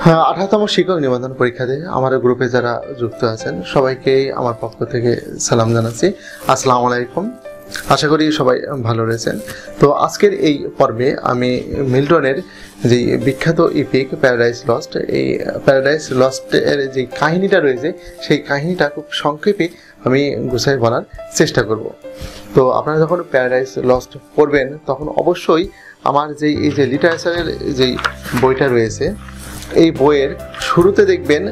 18তম শিক্ষক নিবন্ধন পরীক্ষাতে আমার গ্রুপে যারা যুক্ত আছেন সবাইকেই আমার পক্ষ থেকে সালাম জানাচ্ছি। আসসালামু আলাইকুম। আশা করি সবাই ভালো রয়েছেন। তো আজকের এই পর্বে আমি মিল্টনের যে বিখ্যাত ইপিক প্যারাডাইস লস্ট, এই প্যারাডাইস লস্টের যে কাহিনীটা রয়েছে সেই কাহিনীটা খুব সংক্ষেপে আমি গুছাই বলার চেষ্টা করব। তো আপনারা যখন প্যারাডাইস লস্ট পড়বেন তখন অবশ্যই আমার এই যে লিটারেচারের যেই বইটা রয়েছে এই বইয়ের শুরুতে দেখবেন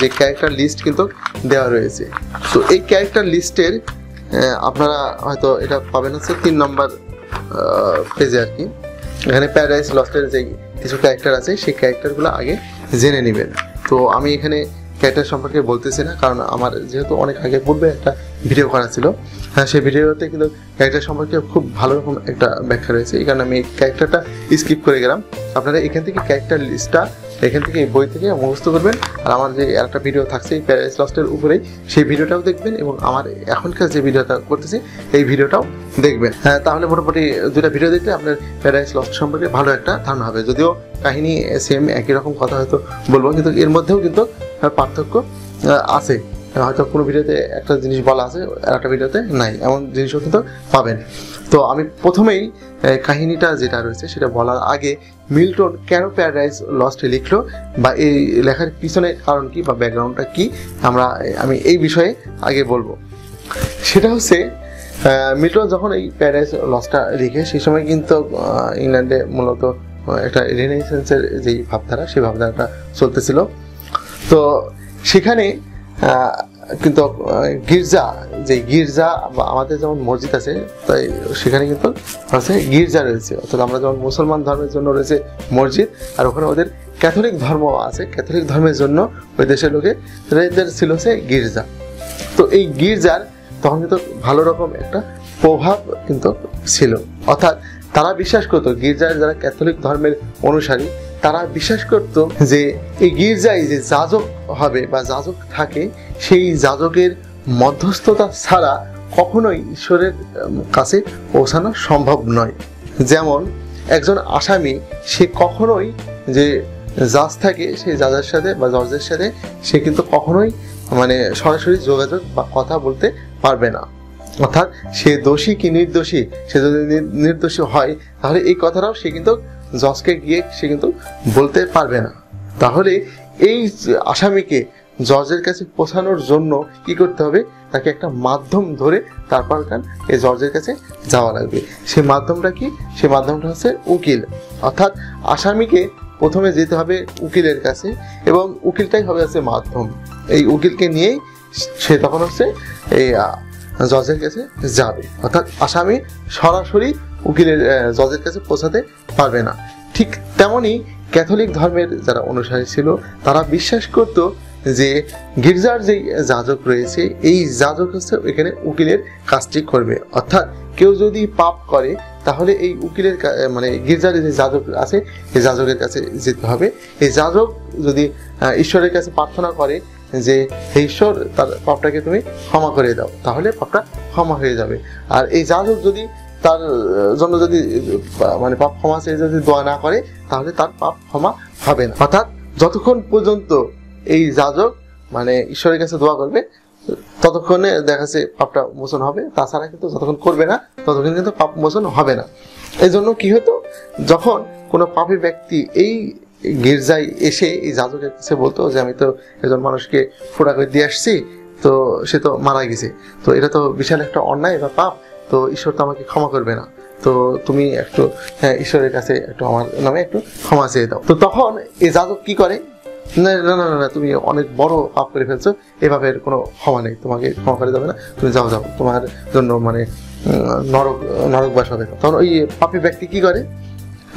যে ক্যারেক্টার লিস্ট কিন্তু দেওয়া রয়েছে। তো এই ক্যারেক্টার লিস্টের আপনারা হয়তো এটা পাবেন হচ্ছে 3 নম্বর পেজে আর কি। এখানে প্যারাডাইস লস্টের যে কিছু ক্যারেক্টার আছে সেই ক্যারেক্টারগুলো আগে জেনে নেবেন। তো আমি এখানে ক্যারেক্টার সম্পর্কে বলতেছি না, কারণ আমার যেহেতু অনেক আগে পূর্বে একটা ভিডিও করা ছিল, সেই ভিডিওতে কিন্তু ক্যারেক্টার সম্পর্কে খুব ভালো রকম একটা ব্যাখ্যা রয়েছে। এই কারণে আমি এই ক্যারেক্টারটা স্কিপ করে গেলাম। আপনারা এখান থেকে ক্যারেক্টার লিস্টটা এখান থেকে এই বই থেকে মুখস্থ করবেন। আর আমার যে একটা ভিডিও থাকছে এই প্যারাডাইস লস্টের উপরেই, সেই ভিডিওটাও দেখবেন এবং আমার এখনকার যে ভিডিওটা করতেছি এই ভিডিওটাও দেখবেন। তাহলে মোটামুটি দুটা ভিডিও দেখলে আপনার প্যারাডাইস লস্ট সম্পর্কে ভালো একটা ধারণা হবে। যদিও কাহিনী সেম একই রকম কথা হয়তো বলবো, কিন্তু এর মধ্যেও কিন্তু পার্থক্য আছে। হয়তো কোনো ভিডিওতে একটা জিনিস বলা আছে আর একটা ভিডিওতে নাই, এমন জিনিসও কিন্তু পাবেন। তো আমি প্রথমেই কাহিনীটা যেটা রয়েছে সেটা বলার আগে মিল্টন কেন প্যারাডাইস লস্ট লিখলো বা এই লেখার পিছনে কারণ কি বা ব্যাকগ্রাউন্ডটা কি আমি এই বিষয়ে আগে বলবো। সেটা হচ্ছে মিল্টন যখন এই প্যারাডাইস লস্টটা লিখে সেই সময় কিন্তু ইংল্যান্ডে মূলত একটা রেনেসাঁসের যেই ভাবধারা সেই ভাবধারাটা চলতেছিল। তো সেখানে কিন্তু গির্জা বা আমাদের যেমন মসজিদ আছে তাই সেখানে কিন্তু আছে গির্জা রয়েছে। অর্থাৎ আমরা যেমন মুসলমান ধর্মের জন্য রয়েছে মসজিদ, আর ওখানে ওদের ক্যাথলিক ধর্ম আছে। ক্যাথলিক ধর্মের জন্য ওই দেশের লোকেদের ছিল সে গির্জা। তো এই গির্জার তখন কিন্তু ভালো রকম একটা প্রভাব কিন্তু ছিল। অর্থাৎ তারা বিশ্বাস করতো, গির্জার যারা ক্যাথলিক ধর্মের অনুসারী তারা বিশ্বাস করত যে এই গির্জায় যে যাজক হবে বা যাজক থাকে সেই যাজকের মধ্যস্থতা ছাড়া কখনোই ঈশ্বরের কাছে পৌঁছানো সম্ভব নয়। যেমন একজন আসামি সে কখনোই যে জাজ থাকে সেই জাজের সাথে বা জজের সাথে সে কিন্তু কখনোই সরাসরি যোগাযোগ বা কথা বলতে পারবে না। অর্থাৎ সে দোষী কি নির্দোষী, সে যদি নির্দোষী হয় তাহলে এই কথাটাও সে কিন্তু জজকে গিয়ে সে কিন্তু বলতে পারবে না। তাহলে এই আসামিকে জজের কাছে পৌঁছানোর জন্য কি করতে হবে, তাকে একটা মাধ্যম ধরে তারপর এই জজের কাছে যাওয়া লাগবে। সেই মাধ্যমটা কি, সেই মাধ্যমটা হচ্ছে উকিল। অর্থাৎ আসামিকে প্রথমে যেতে হবে উকিলের কাছে এবং উকিলটাই হবে হচ্ছে মাধ্যম। এই উকিলকে নিয়েই সে তখন হচ্ছে এই জজের কাছে যাবে। অর্থাৎ আসামি সরাসরি জজের কাছে পৌঁছাতে পারবে না। ঠিক তেমনি ক্যাথলিক ধর্মের যারা অনুসারী ছিল তারা বিশ্বাস করত যে গির্জার যে যাজক রয়েছে এই যাজক হচ্ছে এখানে উকিলের কাজটি করবে। অর্থাৎ কেউ যদি পাপ করে তাহলে এই উকিলের গির্জার যে যাজক আছে এই যাজকের কাছে যেতে হবে। এই যাজক যদি ঈশ্বরের কাছে প্রার্থনা করে যে হে ঈশ্বর তার পাপটাকে তুমি ক্ষমা করে দাও, তাহলে পাপটা ক্ষমা হয়ে যাবে। আর এই যাজক যদি তার জন্য যদি পাপ ক্ষমা চেয়ে যদি দোয়া না করে তাহলে তার পাপ ক্ষমা হবে না। অর্থাৎ যতক্ষণ পর্যন্ত এই যাজক ঈশ্বরের কাছে দোয়া করবে ততক্ষণে দেখা যাচ্ছে পাপটা মোচন হবে, তাছাড়া কিন্তু যতক্ষণ করবে না ততক্ষণ কিন্তু পাপ মোচন হবে না। এই জন্য কি হতো, যখন কোনো পাপী ব্যক্তি এই গির্জায় এসে এই যাজকের কাছে বলতো যে আমি তো একজন মানুষকে ফোঁড়া করে দিয়ে আসছি, তো সে তো মারা গেছে, তো এটা তো বিশাল একটা অন্যায় বা পাপ, তো ঈশ্বর তো আমাকে ক্ষমা করবে না, তো তুমি একটু ঈশ্বরের কাছে একটু আমার নামে একটু ক্ষমা চেয়ে দাও। তো তখন এই যাজক কি করে, না না না না তুমি অনেক বড় পাপ করে ফেলছো, এই পাপের কোনো ক্ষমা নেই, তোমাকে ক্ষমা করে যাবে না, তুমি যাও তোমার জন্য নরকবাস হবে। তখন ওই পাপী ব্যক্তি কি করে,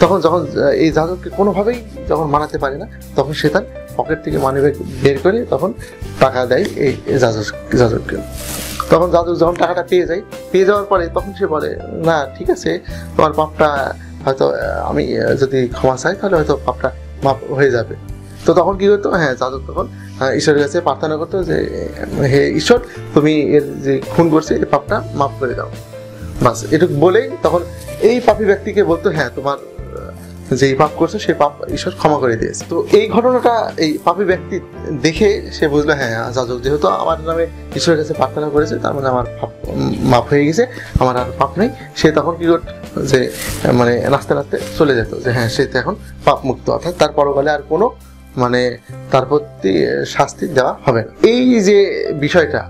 তখন যখন এই যাজককে কোনোভাবেই যখন মানাতে পারে না তখন সে তার পকেট থেকে মানিব্যাগ বের করে তখন টাকা দেয় এই যাজককে। তখন যাজক যখন টাকাটা পেয়ে যাওয়ার পরে তখন সে বলে না ঠিক আছে, তোমার পাপটা হয়তো আমি যদি ক্ষমা চাই তাহলে হয়তো পাপটা মাপ হয়ে যাবে। তো তখন কি করতো, যাজক তখন ঈশ্বরের কাছে প্রার্থনা করতো যে হে ঈশ্বর তুমি এর যে খুন করছে এই পাপটা মাফ করে দাও, বাস এটুকু বলেই তখন এই পাপী ব্যক্তিকে বলতো তোমার যেই পাপ করছে সেই পাপ ঈশ্বর ক্ষমা করে দিয়েছে। তো এই ঘটনাটা এই পাপী ব্যক্তি দেখে সে বুঝলো হ্যাঁ যাজক যেহেতু আমার নামে ঈশ্বরের কাছে প্রার্থনা করেছে তার মানে আমার পাপ মাফ হয়ে গেছে, আমার আর পাপ নেই। সে তখন কি করত যে মানে নাচতে নাচতে চলে যেত যে হ্যাঁ সে তো এখন পাপ মুক্ত, অর্থাৎ তার পরকালে আর কোনো মানে তার প্রতি শাস্তি দেওয়া হবে না। এই যে বিষয়টা,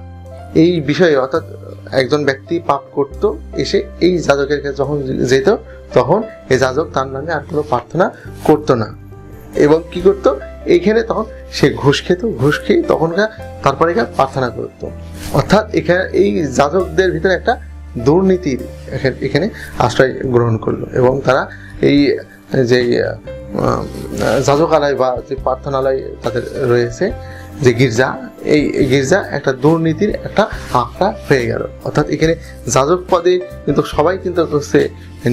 এই বিষয়ে অর্থাৎ একজন ব্যক্তি পাপ করত এসে এই যাজকের কাছে যখন যেত তখন এই যাজক তার নামে আর কোনো প্রার্থনা করতো না এবং কি করতো এইখানে তখন সে ঘুষ খেত, ঘুষ খেয়ে তখনকার তারপরে প্রার্থনা করতো। অর্থাৎ এখানে এই যাজকদের ভিতরে একটা দুর্নীতির এখানে আশ্রয় গ্রহণ করলো এবং তারা এই যে যাজকালয় বা যে প্রার্থনালয় তাদের রয়েছে যে গির্জা, এই গির্জা একটা দুর্নীতির একটা আঁকড়া হয়ে গেল। অর্থাৎ এখানে যাজক পদে কিন্তু সবাই কিন্তু হচ্ছে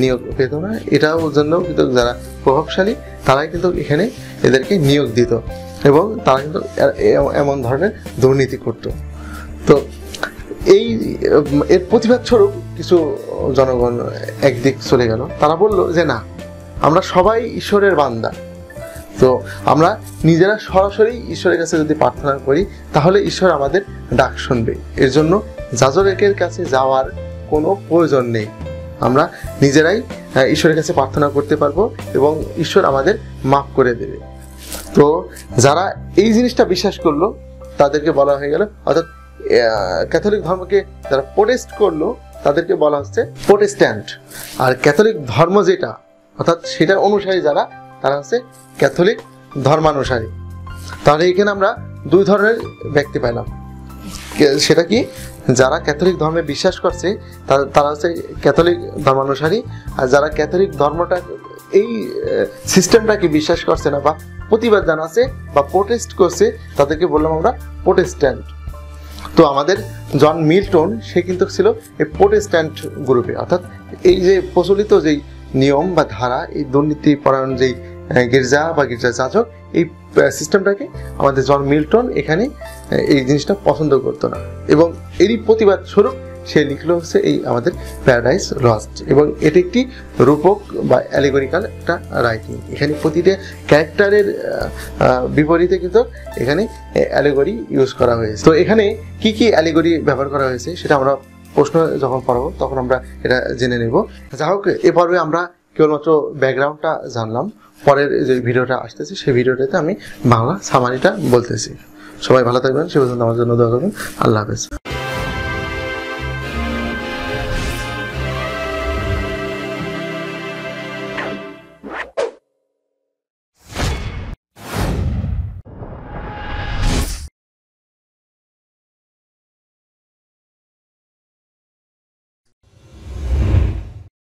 নিয়োগ পেত না, এটাও জন্য কিন্তু যারা প্রভাবশালী তারাই কিন্তু এখানে এদেরকে নিয়োগ দিত এবং তারা কিন্তু এমন ধরনের দুর্নীতি করত। তো এই এর প্রতিবাদ স্বরূপ কিছু জনগণ একদিক চলে গেল, তারা বলল যে না, আমরা সবাই ঈশ্বরের বান্দা, তো আমরা নিজেরা সরাসরি ঈশ্বরের কাছে যদি প্রার্থনা করি তাহলে ঈশ্বর আমাদের ডাক শুনবে, এর জন্য যাজকের কাছে যাওয়ার কোনো প্রয়োজন নেই, আমরা নিজেরাই ঈশ্বরের কাছে প্রার্থনা করতে পারবো এবং ঈশ্বর আমাদের মাফ করে দেবে। তো যারা এই জিনিসটা বিশ্বাস করলো তাদেরকে বলা হয়ে গেল, অর্থাৎ ক্যাথলিক ধর্মকে যারা প্রোটেস্ট করলো তাদেরকে বলা হচ্ছে প্রোটেস্ট্যান্ট, আর ক্যাথলিক ধর্ম যেটা অর্থাৎ সেটার অনুসারী যারা তারা হচ্ছে ক্যাথলিক ধর্মানুসারী। তাহলে এখানে আমরা দুই ধরনের ব্যক্তি পেলাম, সেটা কি যারা ক্যাথলিক ধর্মে বিশ্বাস করছে তারা হচ্ছে ক্যাথলিক ধর্মানুসারী, আর যারা ক্যাথলিক ধর্মটা এই সিস্টেমটাকে বিশ্বাস করছে না বা প্রতিবাদ জানাচ্ছে বা প্রোটেস্ট করছে তাদেরকে বললাম আমরা প্রোটেস্ট্যান্ট। তো আমাদের জন মিল্টন সে কিন্তু ছিল এই প্রোটেস্ট্যান্ট গ্রুপে, অর্থাৎ এই যে প্রচলিত যেই নিয়ম বা ধারা, এই দুর্নীতি পরায়ণ যেই গির্জা বা গির্জা যাজক, এই সিস্টেমটাকে আমাদের জন মিল্টন এখানে এই জিনিসটা পছন্দ করতো না এবং এরই প্রতিবাদ স্বরূপ সে লিখলো হচ্ছে এই আমাদের প্যারাডাইস লস্ট, এবং এটি একটি রূপক বা অ্যালিগরিক্যাল একটা রাইটিং। এখানে প্রতিটা ক্যারেক্টারের বিপরীতে কিন্তু এখানে অ্যালিগরি ইউজ করা হয়েছে। তো এখানে কি কি অ্যালিগরি ব্যবহার করা হয়েছে সেটা আমরা প্রশ্ন যখন পড়াবো তখন আমরা এটা জেনে নেব। যা হোক, এ পর্বে আমরা কেবলমাত্র ব্যাকগ্রাউন্ডটা জানলাম, পরের যে ভিডিওটা আসতেছে সেই ভিডিওটাতে আমি বাংলা সামারিটা বলতেছি। সবাই ভালো থাকবেন, সে পর্যন্ত আমার জন্য দোয়া করবেন। আল্লাহ হাফেজ।